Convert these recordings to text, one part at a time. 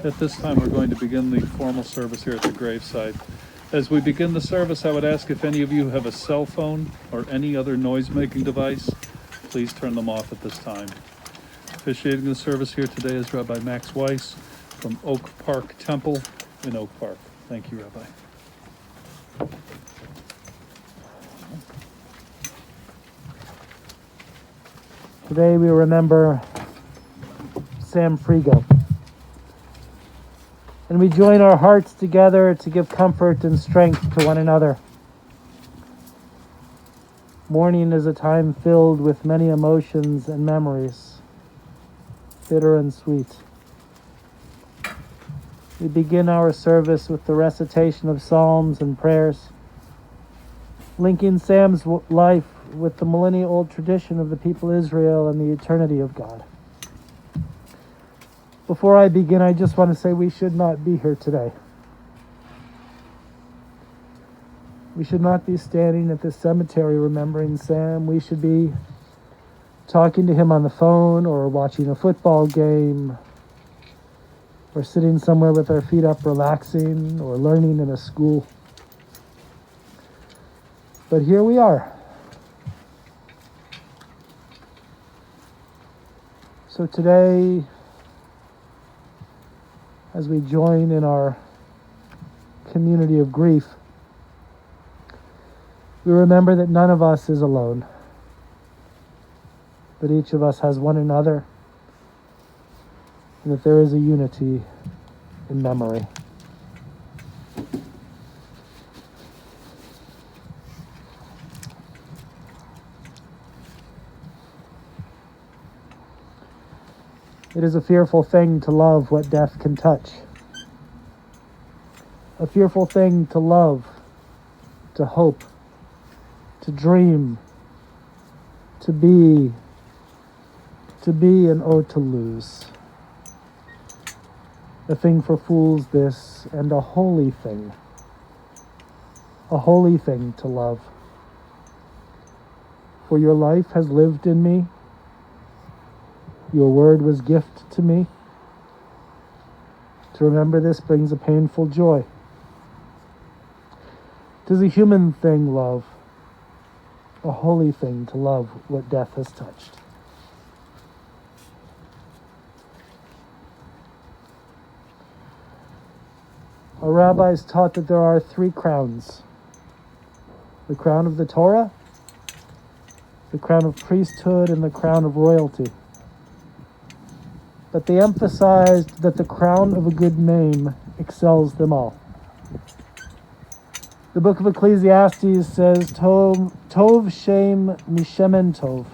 At this time, we're going to begin the formal service here at the gravesite. As we begin the service, I would ask if any of you have a cell phone or any other noise-making device, please turn them off at this time. Officiating the service here today is Rabbi Max Weiss from Oak Park Temple in Oak Park. Thank you, Rabbi. Today we remember Sam Frigo. And we join our hearts together to give comfort and strength to one another. Mourning is a time filled with many emotions and memories, bitter and sweet. We begin our service with the recitation of psalms and prayers, linking Sam's life with the millennia-old tradition of the people of Israel and the eternity of God. Before I begin, I just want to say we should not be here today. We should not be standing at this cemetery remembering Sam. We should be talking to him on the phone or watching a football game or sitting somewhere with our feet up relaxing or learning in a school. But here we are. So today, as we join in our community of grief, we remember that none of us is alone, that each of us has one another, and that there is a unity in memory. It is a fearful thing to love what death can touch. A fearful thing to love, to hope, to dream, to be and oh, to lose. A thing for fools this, and a holy thing to love. For your life has lived in me. Your word was gift to me. To remember this brings a painful joy. 'Tis a human thing, love, a holy thing to love what death has touched. Our rabbis taught that there are 3 crowns: the crown of the Torah, the crown of priesthood, and the crown of royalty. But they emphasized that the crown of a good name excels them all. The book of Ecclesiastes says, Tov Shem Mishemen Tov.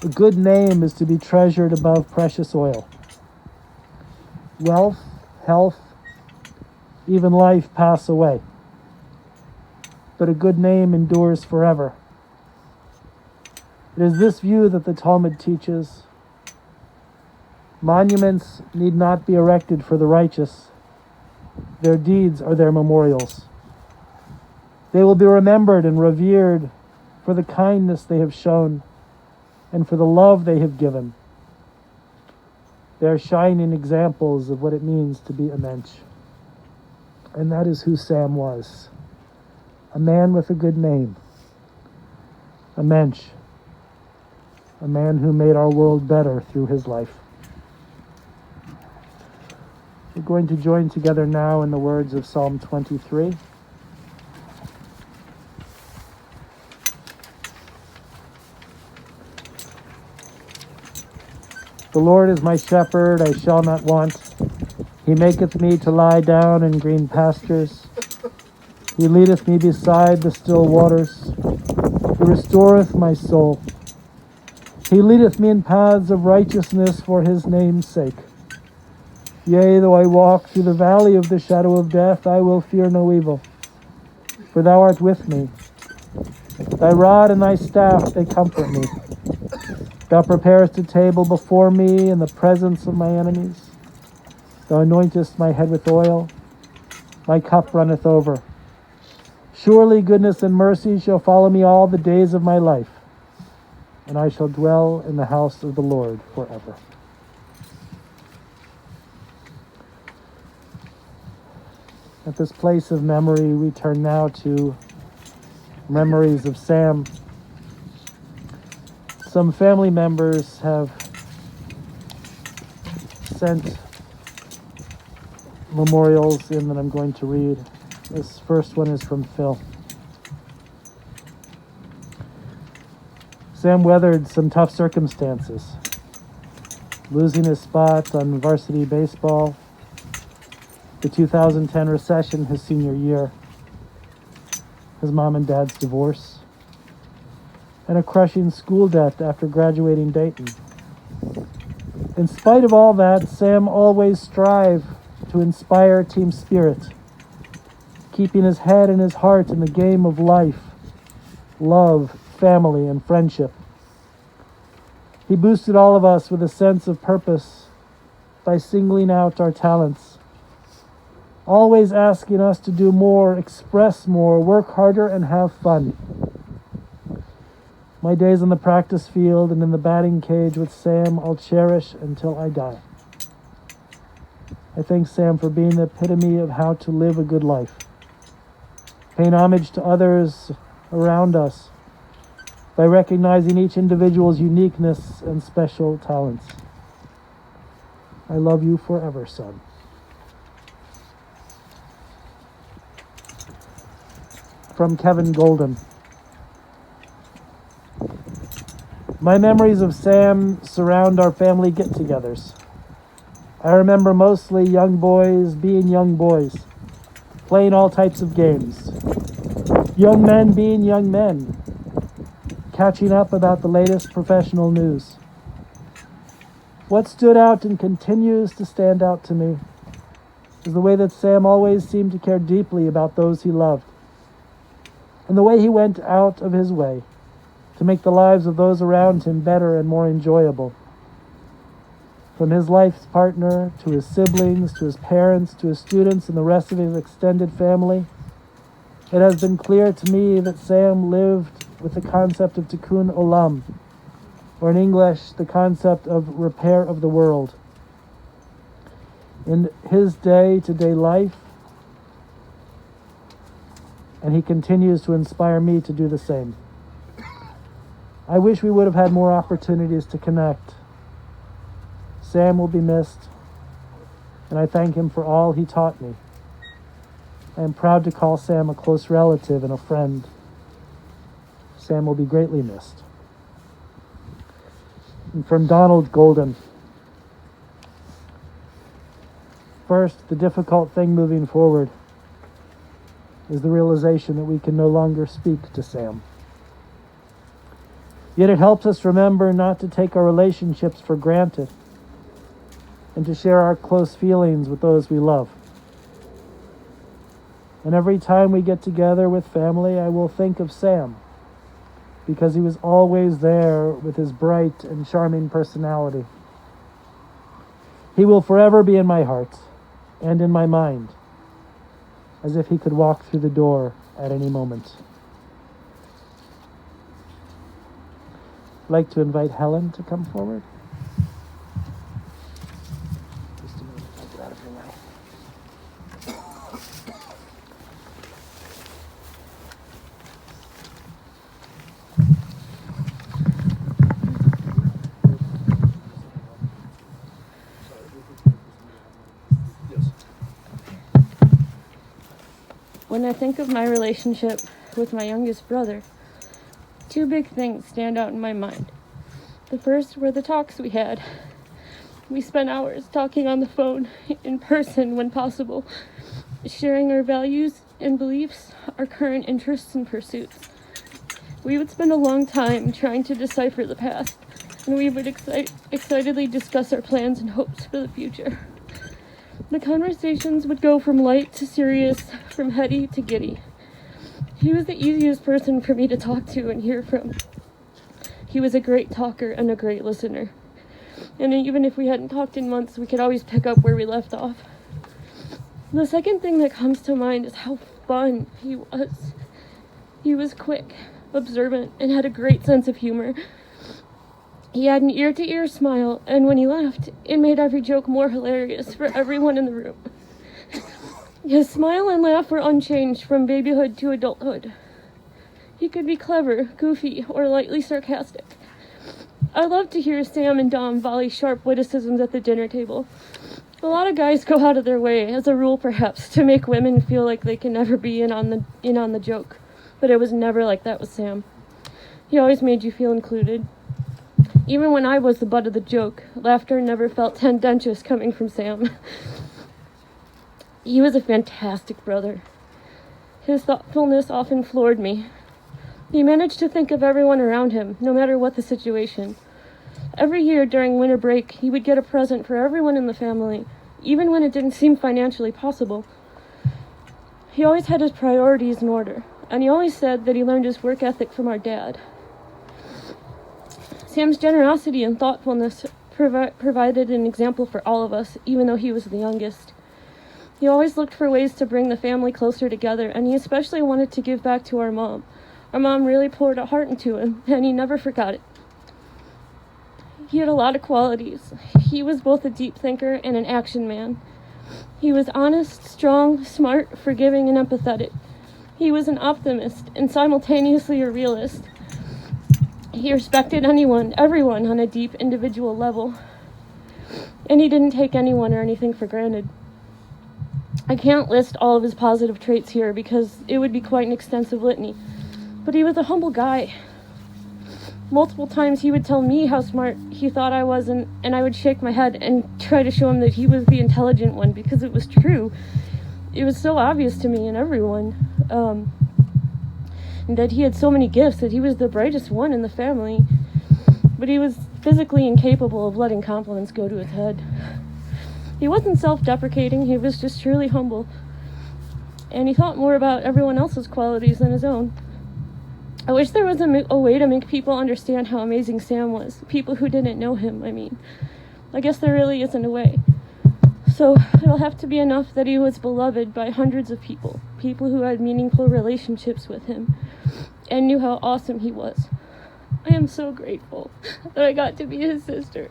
A good name is to be treasured above precious oil. Wealth, health, even life pass away, but a good name endures forever. It is this view that the Talmud teaches, Monuments need not be erected for the righteous. Their deeds are their memorials. They will be remembered and revered for the kindness they have shown and for the love they have given. They are shining examples of what it means to be a mensch. And that is who Sam was. A man with a good name. A mensch. A man who made our world better through his life. We're going to join together now in the words of Psalm 23. The Lord is my shepherd, I shall not want. He maketh me to lie down in green pastures. He leadeth me beside the still waters. He restoreth my soul. He leadeth me in paths of righteousness for his name's sake. Yea, though I walk through the valley of the shadow of death, I will fear no evil, for thou art with me. Thy rod and thy staff, they comfort me. Thou preparest a table before me in the presence of my enemies. Thou anointest my head with oil. My cup runneth over. Surely goodness and mercy shall follow me all the days of my life, and I shall dwell in the house of the Lord forever. At this place of memory, we turn now to memories of Sam. Some family members have sent memorials in that I'm going to read. This first one is from Phil. Sam weathered some tough circumstances, losing his spot on varsity baseball, the 2010 recession his senior year, his mom and dad's divorce, and a crushing school debt after graduating Dayton. In spite of all that, Sam always strived to inspire team spirit, keeping his head and his heart in the game of life, love, family, and friendship. He boosted all of us with a sense of purpose by singling out our talents, always asking us to do more, express more, work harder, and have fun. My days on the practice field and in the batting cage with Sam I'll cherish until I die. I thank Sam for being the epitome of how to live a good life, paying homage to others around us by recognizing each individual's uniqueness and special talents. I love you forever, son. From Kevin Golden. My memories of Sam surround our family get-togethers. I remember mostly young boys being young boys, playing all types of games. Young men being young men, catching up about the latest professional news. What stood out and continues to stand out to me is the way that Sam always seemed to care deeply about those he loved, and the way he went out of his way to make the lives of those around him better and more enjoyable. From his life's partner, to his siblings, to his parents, to his students, and the rest of his extended family, it has been clear to me that Sam lived with the concept of tikkun olam, or in English, the concept of repair of the world. In his day-to-day life, and he continues to inspire me to do the same. I wish we would have had more opportunities to connect. Sam will be missed, and I thank him for all he taught me. I am proud to call Sam a close relative and a friend. Sam will be greatly missed. And from Donald Golden. First, the difficult thing moving forward is the realization that we can no longer speak to Sam. Yet it helps us remember not to take our relationships for granted and to share our close feelings with those we love. And every time we get together with family, I will think of Sam, because he was always there with his bright and charming personality. He will forever be in my heart and in my mind, as if he could walk through the door at any moment. I'd like to invite Helen to come forward. Just a minute, I'll get out of here now. When I think of my relationship with my youngest brother, two big things stand out in my mind. The first were the talks we had. We spent hours talking on the phone, in person when possible, sharing our values and beliefs, our current interests and pursuits. We would spend a long time trying to decipher the past, and we would excitedly discuss our plans and hopes for the future. The conversations would go from light to serious, from heady to giddy. He was the easiest person for me to talk to and hear from. He was a great talker and a great listener. And even if we hadn't talked in months, we could always pick up where we left off. The second thing that comes to mind is how fun he was. He was quick, observant, and had a great sense of humor. He had an ear-to-ear smile, and when he laughed, it made every joke more hilarious for everyone in the room. His smile and laugh were unchanged from babyhood to adulthood. He could be clever, goofy, or lightly sarcastic. I loved to hear Sam and Dom volley sharp witticisms at the dinner table. A lot of guys go out of their way, as a rule perhaps, to make women feel like they can never be in on the joke. But it was never like that with Sam. He always made you feel included. Even when I was the butt of the joke, laughter never felt tendentious coming from Sam. He was a fantastic brother. His thoughtfulness often floored me. He managed to think of everyone around him, no matter what the situation. Every year during winter break, he would get a present for everyone in the family, even when it didn't seem financially possible. He always had his priorities in order, and he always said that he learned his work ethic from our dad. Sam's generosity and thoughtfulness provided an example for all of us, even though he was the youngest. He always looked for ways to bring the family closer together, and he especially wanted to give back to our mom. Our mom really poured her heart into him, and he never forgot it. He had a lot of qualities. He was both a deep thinker and an action man. He was honest, strong, smart, forgiving, and empathetic. He was an optimist and simultaneously a realist. He respected everyone on a deep individual level. And he didn't take anyone or anything for granted. I can't list all of his positive traits here because it would be quite an extensive litany. But he was a humble guy. Multiple times he would tell me how smart he thought I was, and I would shake my head and try to show him that he was the intelligent one because it was true. It was so obvious to me and everyone. And that he had so many gifts, that he was the brightest one in the family. But he was physically incapable of letting compliments go to his head. He wasn't self-deprecating, he was just truly humble. And he thought more about everyone else's qualities than his own. I wish there was a way to make people understand how amazing Sam was. People who didn't know him, I mean. I guess there really isn't a way. So it'll have to be enough that he was beloved by hundreds of people. People who had meaningful relationships with him and knew how awesome he was. I am so grateful that I got to be his sister.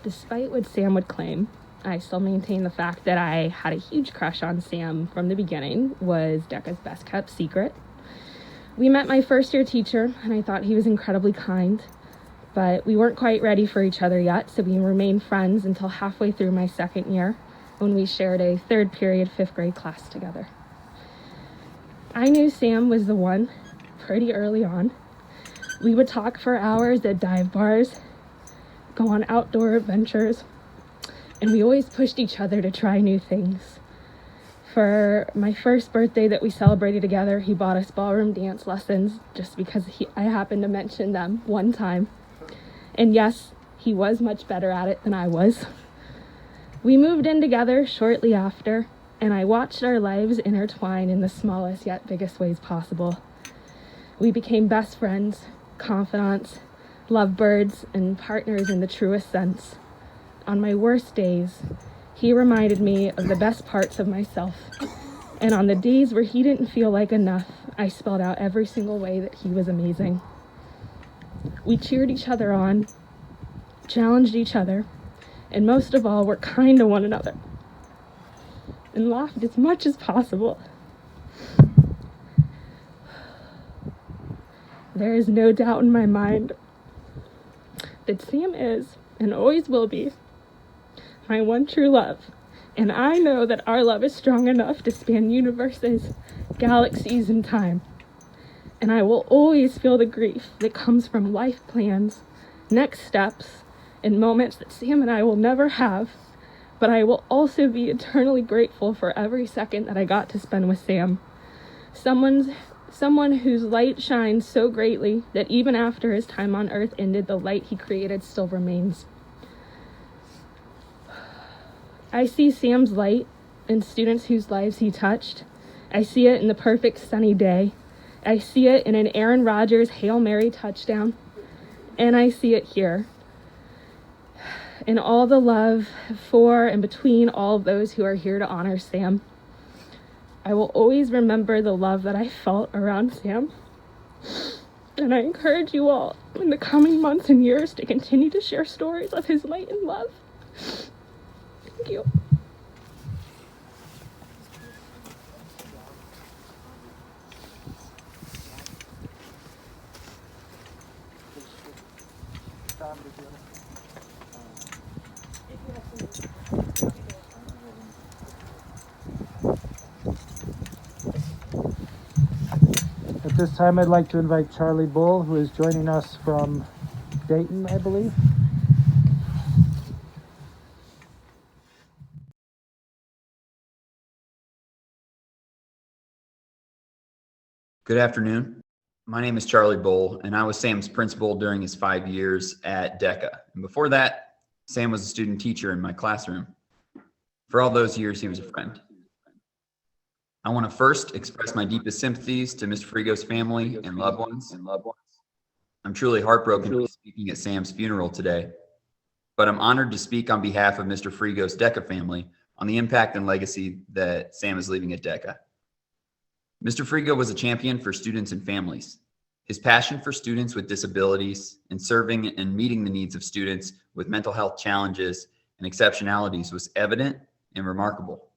Despite what Sam would claim, I still maintain the fact that I had a huge crush on Sam from the beginning was Decca's best kept secret. We met my first year teacher, and I thought he was incredibly kind, but we weren't quite ready for each other yet, so we remained friends until halfway through my second year, when we shared a third period 5th grade class together. I knew Sam was the one pretty early on. We would talk for hours at dive bars, go on outdoor adventures, and we always pushed each other to try new things. For my first birthday that we celebrated together, he bought us ballroom dance lessons just because I happened to mention them one time. And yes, he was much better at it than I was. We moved in together shortly after, and I watched our lives intertwine in the smallest yet biggest ways possible. We became best friends, confidants, lovebirds, and partners in the truest sense. On my worst days, he reminded me of the best parts of myself. And on the days where he didn't feel like enough, I spelled out every single way that he was amazing. We cheered each other on, challenged each other, and most of all, were kind to one another, and laughed as much as possible. There is no doubt in my mind that Sam is, and always will be, my one true love. And I know that our love is strong enough to span universes, galaxies, and time. And I will always feel the grief that comes from life plans, next steps, and moments that Sam and I will never have. But I will also be eternally grateful for every second that I got to spend with Sam. Someone whose light shines so greatly that even after his time on Earth ended, the light he created still remains. I see Sam's light in students whose lives he touched. I see it in the perfect sunny day. I see it in an Aaron Rodgers Hail Mary touchdown. And I see it here in all the love for and between all of those who are here to honor Sam. I will always remember the love that I felt around Sam. And I encourage you all in the coming months and years to continue to share stories of his light and love. Thank you. At this time, I'd like to invite Charlie Bull, who is joining us from Dayton, I believe. Good afternoon. My name is Charlie Bull, and I was Sam's principal during his 5 years at DECA. And before that, Sam was a student teacher in my classroom. For all those years, he was a friend. I want to first express my deepest sympathies to Mr. Frigo's family and loved ones. I'm truly heartbroken to be speaking at Sam's funeral today, but I'm honored to speak on behalf of Mr. Frigo's DECA family on the impact and legacy that Sam is leaving at DECA. Mr. Frigo was a champion for students and families. His passion for students with disabilities and serving and meeting the needs of students with mental health challenges and exceptionalities was evident and remarkable.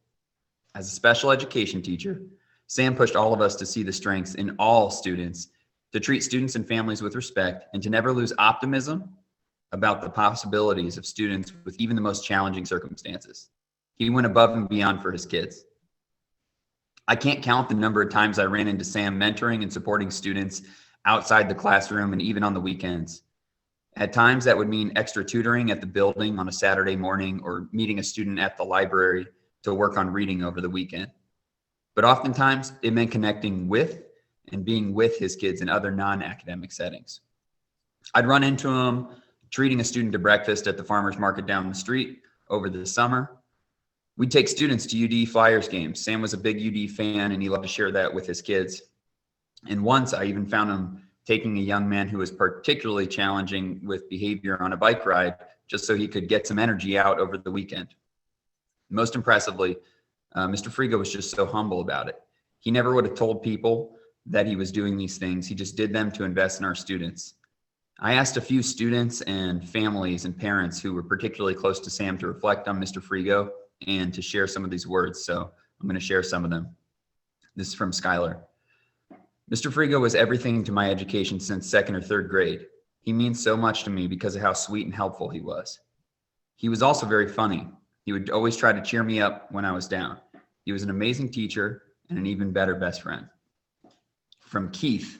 As a special education teacher, Sam pushed all of us to see the strengths in all students, to treat students and families with respect, and to never lose optimism about the possibilities of students with even the most challenging circumstances. He went above and beyond for his kids. I can't count the number of times I ran into Sam mentoring and supporting students outside the classroom and even on the weekends. At times that would mean extra tutoring at the building on a Saturday morning or meeting a student at the library to work on reading over the weekend. But oftentimes it meant connecting with and being with his kids in other non-academic settings. I'd run into him treating a student to breakfast at the farmer's market down the street over the summer. We'd take students to UD Flyers games. Sam was a big UD fan and he loved to share that with his kids. And once I even found him taking a young man who was particularly challenging with behavior on a bike ride just so he could get some energy out over the weekend. Most impressively, Mr. Frigo was just so humble about it. He never would have told people that he was doing these things. He just did them to invest in our students. I asked a few students and families and parents who were particularly close to Sam to reflect on Mr. Frigo and to share some of these words. So I'm going to share some of them. This is from Skylar. Mr. Frigo was everything to my education since 2nd or 3rd grade. He means so much to me because of how sweet and helpful he was. He was also very funny. He would always try to cheer me up when I was down. He was an amazing teacher and an even better best friend. From Keith.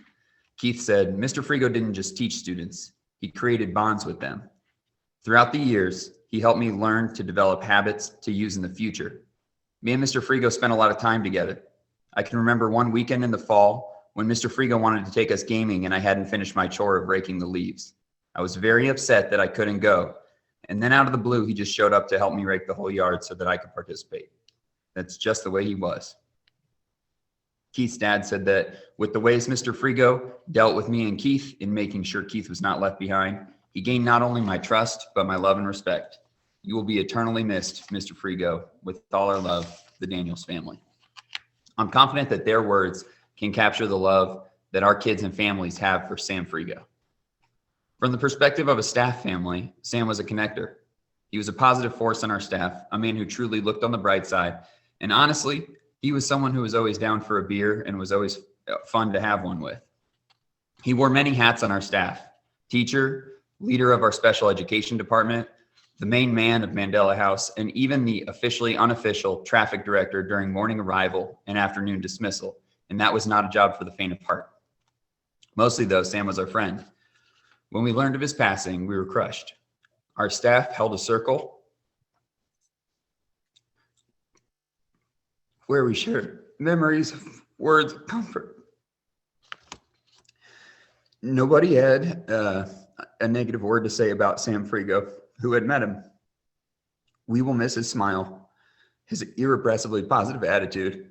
Keith said, Mr. Frigo didn't just teach students, he created bonds with them. Throughout the years, he helped me learn to develop habits to use in the future. Me and Mr. Frigo spent a lot of time together. I can remember one weekend in the fall when Mr. Frigo wanted to take us gaming and I hadn't finished my chore of raking the leaves. I was very upset that I couldn't go. And then out of the blue, he just showed up to help me rake the whole yard so that I could participate. That's just the way he was. Keith's dad said that with the ways Mr. Frigo dealt with me and Keith in making sure Keith was not left behind, he gained not only my trust, but my love and respect. You will be eternally missed, Mr. Frigo. With all our love, the Daniels family. I'm confident that their words can capture the love that our kids and families have for Sam Frigo. From the perspective of a staff family, Sam was a connector. He was a positive force on our staff, a man who truly looked on the bright side. And honestly, he was someone who was always down for a beer and was always fun to have one with. He wore many hats on our staff: teacher, leader of our special education department, the main man of Mandela House, and even the officially unofficial traffic director during morning arrival and afternoon dismissal. And that was not a job for the faint of heart. Mostly, though, Sam was our friend. When we learned of his passing, we were crushed. Our staff held a circle where we shared memories, words of comfort. Nobody had a negative word to say about Sam Frigo, who had met him. We will miss his smile, his irrepressibly positive attitude,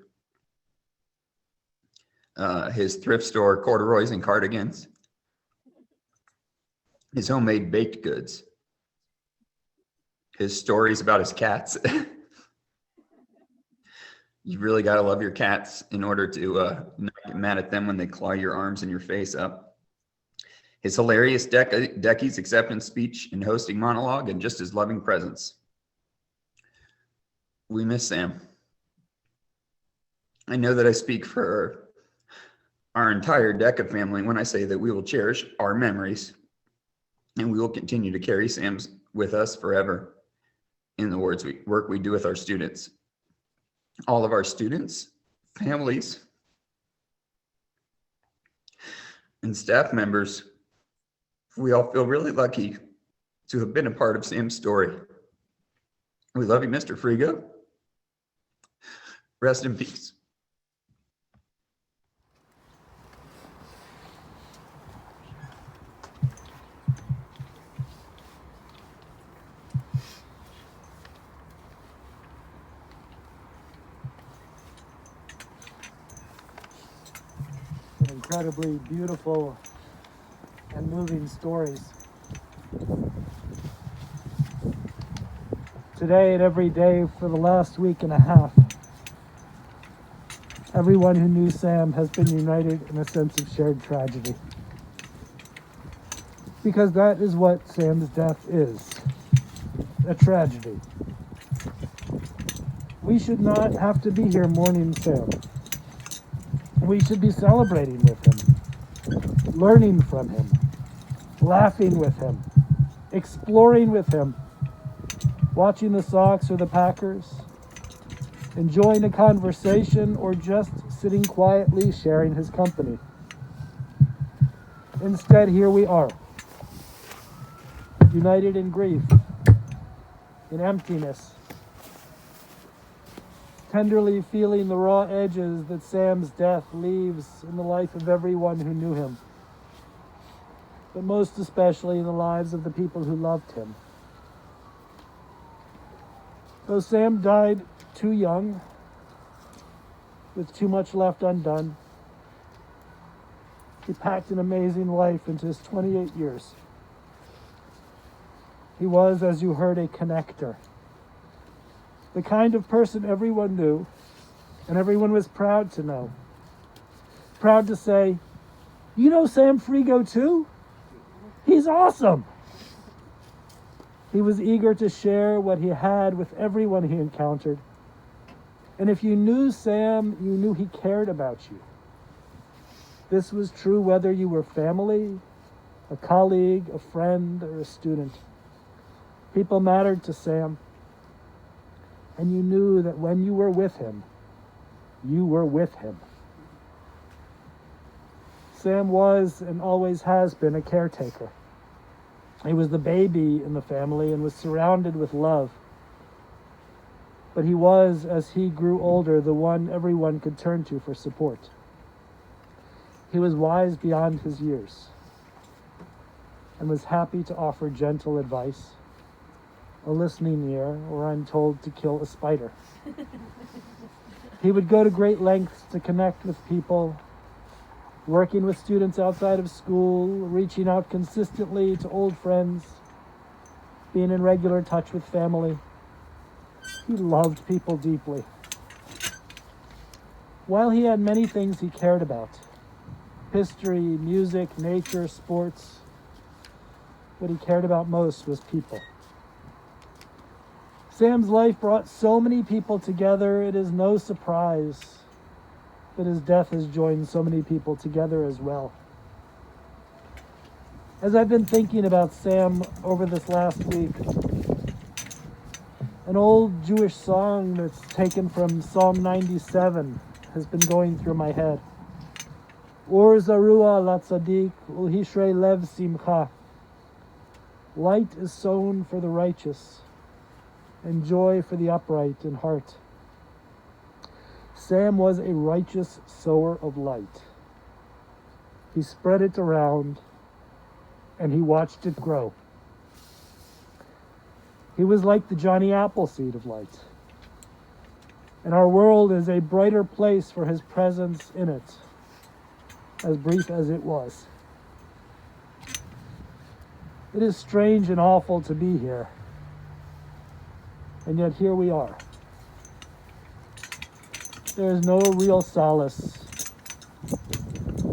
his thrift store corduroys and cardigans, his homemade baked goods, his stories about his cats. You really got to love your cats in order to not get mad at them when they claw your arms and your face up. His hilarious Decky's acceptance speech and hosting monologue, and just his loving presence. We miss Sam. I know that I speak for our entire DECA family when I say that we will cherish our memories and we will continue to carry Sam's with us forever in the work we do with our students. All of our students, families, and staff members, we all feel really lucky to have been a part of Sam's story. We love you, Mr. Frigo. Rest in peace. Incredibly beautiful and moving stories. Today and every day for the last week and a half, everyone who knew Sam has been united in a sense of shared tragedy. Because that is what Sam's death is, a tragedy. We should not have to be here mourning Sam. We should be celebrating with him, learning from him, laughing with him, exploring with him, watching the Sox or the Packers, enjoying a conversation, or just sitting quietly sharing his company. Instead, here we are, united in grief, in emptiness, tenderly feeling the raw edges that Sam's death leaves in the life of everyone who knew him, but most especially in the lives of the people who loved him. Though Sam died too young, with too much left undone, he packed an amazing life into his 28 years. He was, as you heard, a connector. The kind of person everyone knew, and everyone was proud to know. Proud to say, "You know Sam Frigo too? He's awesome." He was eager to share what he had with everyone he encountered. And if you knew Sam, you knew he cared about you. This was true whether you were family, a colleague, a friend, or a student. People mattered to Sam. And you knew that when you were with him, you were with him. Sam was and always has been a caretaker. He was the baby in the family and was surrounded with love. but he was, as he grew older, the one everyone could turn to for support. He was wise beyond his years and was happy to offer gentle advice, a listening ear, or I'm told to kill a spider. He would go to great lengths to connect with people, working with students outside of school, reaching out consistently to old friends, being in regular touch with family. He loved people deeply. While he had many things he cared about, history, music, nature, sports, what he cared about most was people. Sam's life brought so many people together, it is no surprise that his death has joined so many people together as well. As I've been thinking about Sam over this last week, an old Jewish song that's taken from Psalm 97 has been going through my head. Or zarua la tzaddik ulhishrei lev simcha. Light is sown for the righteous, and joy for the upright in heart. Sam was a righteous sower of light. He spread it around, and he watched it grow. He was like the Johnny Appleseed of light. And our world is a brighter place for his presence in it, as brief as it was. It is strange and awful to be here, and yet here we are. There is no real solace,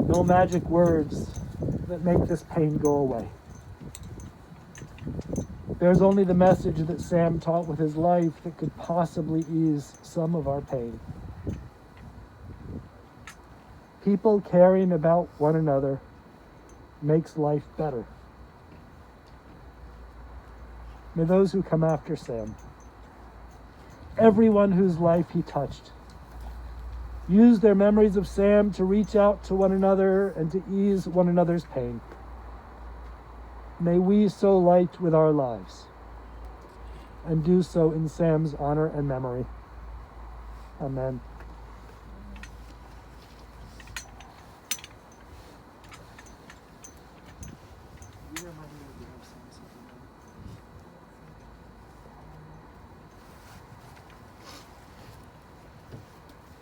no magic words that make this pain go away. There's only the message that Sam taught with his life that could possibly ease some of our pain. People caring about one another makes life better. May those who come after Sam, everyone whose life he touched, use their memories of Sam to reach out to one another and to ease one another's pain. May we sow light with our lives and do so in Sam's honor and memory. Amen.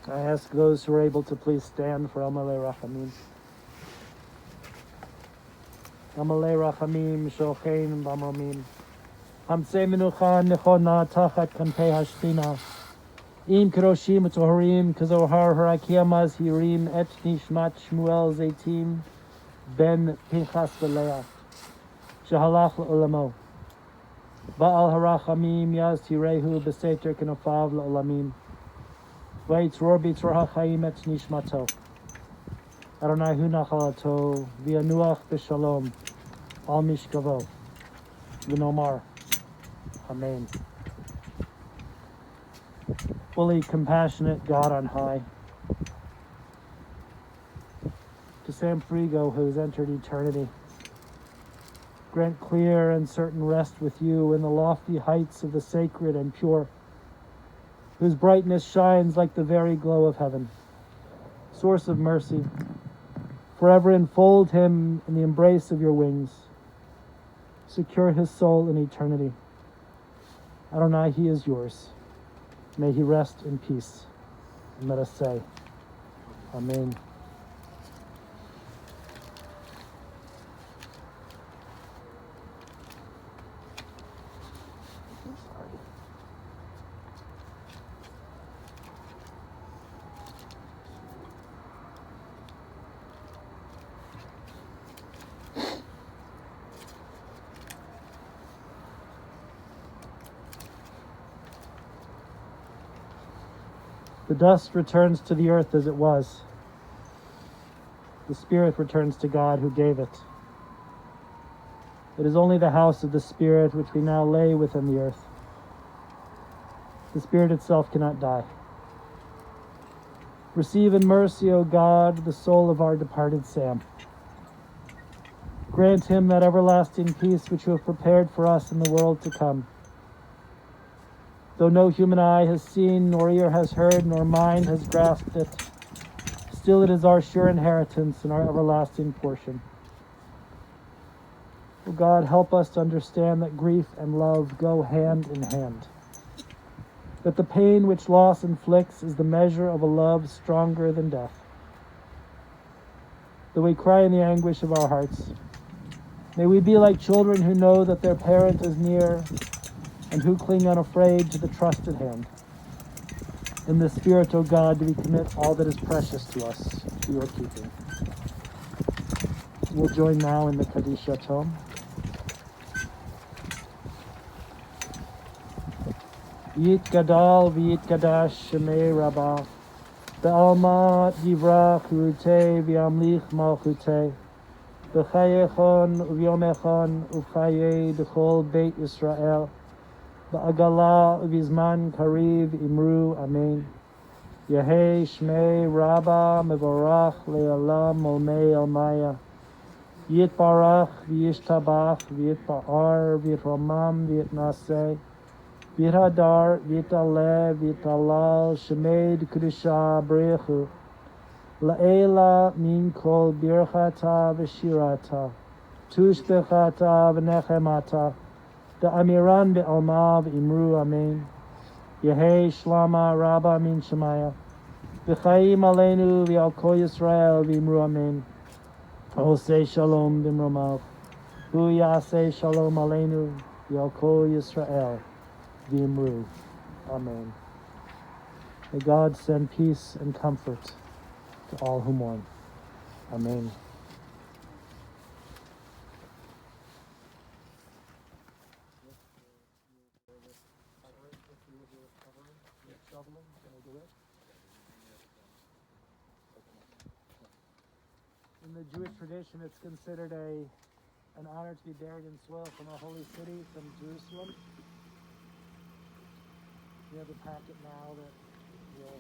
I ask those who are able to please stand for Amalei Rachamim. Amalei Rachamim, Shochein Bamromim. Hamtzei Menucha Nechona Tachat Kanpei Hashchina. Im Keroshim Toharim Kazohar Harakiyamaz Hirim Et Nishmat Shmuel Zaitim Ben Pinchas Veleach Shahalach L'Olamo. Baal Harachamim Yaz Tirehu Beseter Kenofav L'Olamim. Vaitzror Bitzror HaChaim Et Nishmato. Adonai Hu Nachalato V'yanuach B'Shalom Al Mishkavo V'nomar Amen. Fully compassionate God on high, to Sam Frigo who has entered eternity, grant clear and certain rest with you in the lofty heights of the sacred and pure, whose brightness shines like the very glow of heaven. Source of mercy, forever enfold him in the embrace of your wings. Secure his soul in eternity. Adonai, he is yours. May he rest in peace. And let us say, Amen. The dust returns to the earth as it was. The spirit returns to God who gave it. It is only the house of the Spirit which we now lay within the earth. The Spirit itself cannot die. Receive in mercy, O God, the soul of our departed Sam. Grant him that everlasting peace which you have prepared for us in the world to come. Though no human eye has seen, nor ear has heard, nor mind has grasped it, still it is our sure inheritance and our everlasting portion. O God, help us to understand that grief and love go hand in hand, that the pain which loss inflicts is the measure of a love stronger than death. Though we cry in the anguish of our hearts, may we be like children who know that their parent is near and who cling unafraid to the trusted hand. In the Spirit, O God, do we commit all that is precious to us to your keeping. We'll join now in the Kaddish Tome. Yit Gadal v'yit Kadash Shemei Rabbah Be'alma Yivrach Urute v'yamlich Malchute B'chayechon u'vyomechon u'chaye d'chol Beit Yisrael Ba'agala u'vizman kariv imru Amen. Yehei Shmei Rabbah Mevorach Le'alam Olmei Elmaya Yitbarach v'yishtabach v'yitba'ar v'yitromam v'yitnaseh v'yithadar v'yitaleh v'yitalal shemed kedusha b'rechu la'ela min kol birchata v'shirata tushbechata v'nechemata da'amiran be'alma v'imru amen. Yehei shlama rabba min shemaya v'chaim aleinu v'al kol Yisrael v'imru amen. Osei shalom b'mromav hu yaseh shalom aleinu v'al kol Yisrael v'imru amen. May God send peace and comfort to all who mourn. Amen. In the Jewish tradition, it's considered an honor to be buried in soil from our holy city, from Jerusalem. We have a packet now that will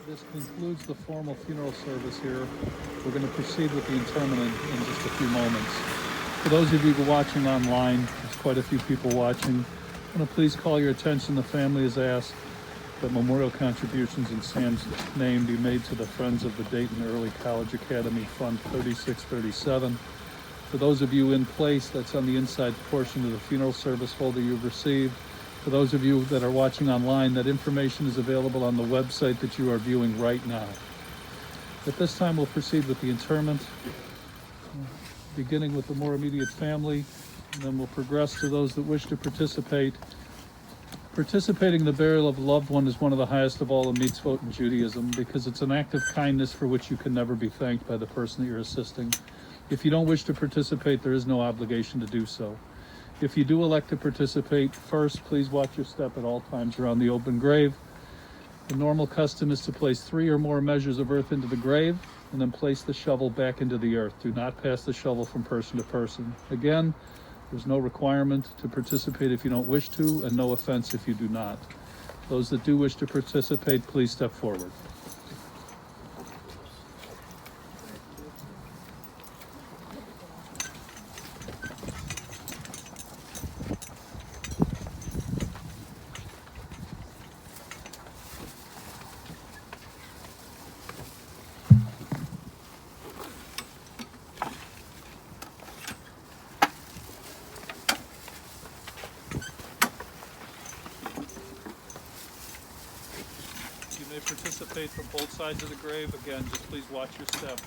This concludes the formal funeral service here. We're going to proceed with the interment in just a few moments. For those of you who are watching online, there's quite a few people watching. I'm going to please call your attention. The family has asked that memorial contributions in Sam's name be made to the Friends of the Dayton Early College Academy Fund 3637. For those of you in place, that's on the inside portion of the funeral service folder you've received. For those of you that are watching online, that information is available on the website that you are viewing right now. At this time, we'll proceed with the interment, beginning with the more immediate family, and then we'll progress to those that wish to participate. Participating in the burial of a loved one is one of the highest of all the mitzvot in Judaism because it's an act of kindness for which you can never be thanked by the person that you're assisting. If you don't wish to participate, there is no obligation to do so. If you do elect to participate, first, please watch your step at all times around the open grave. The normal custom is to place 3 or more measures of earth into the grave and then place the shovel back into the earth. Do not pass the shovel from person to person. Again, there's no requirement to participate if you don't wish to, and no offense if you do not. Those that do wish to participate, please step forward. You may participate from both sides of the grave. Again, just please watch your step.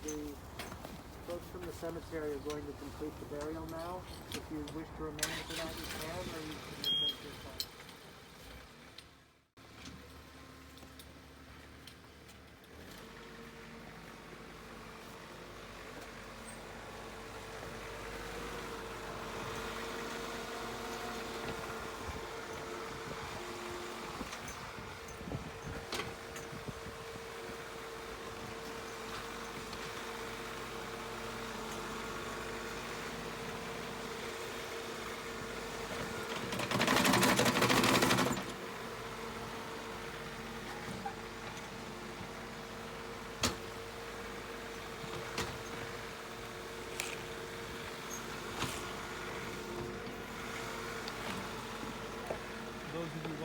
The folks from the cemetery are going to complete the burial now. If you wish to remain for that, you can, or you can return to your car.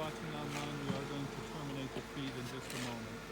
watching online, we are going to terminate the feed in just a moment.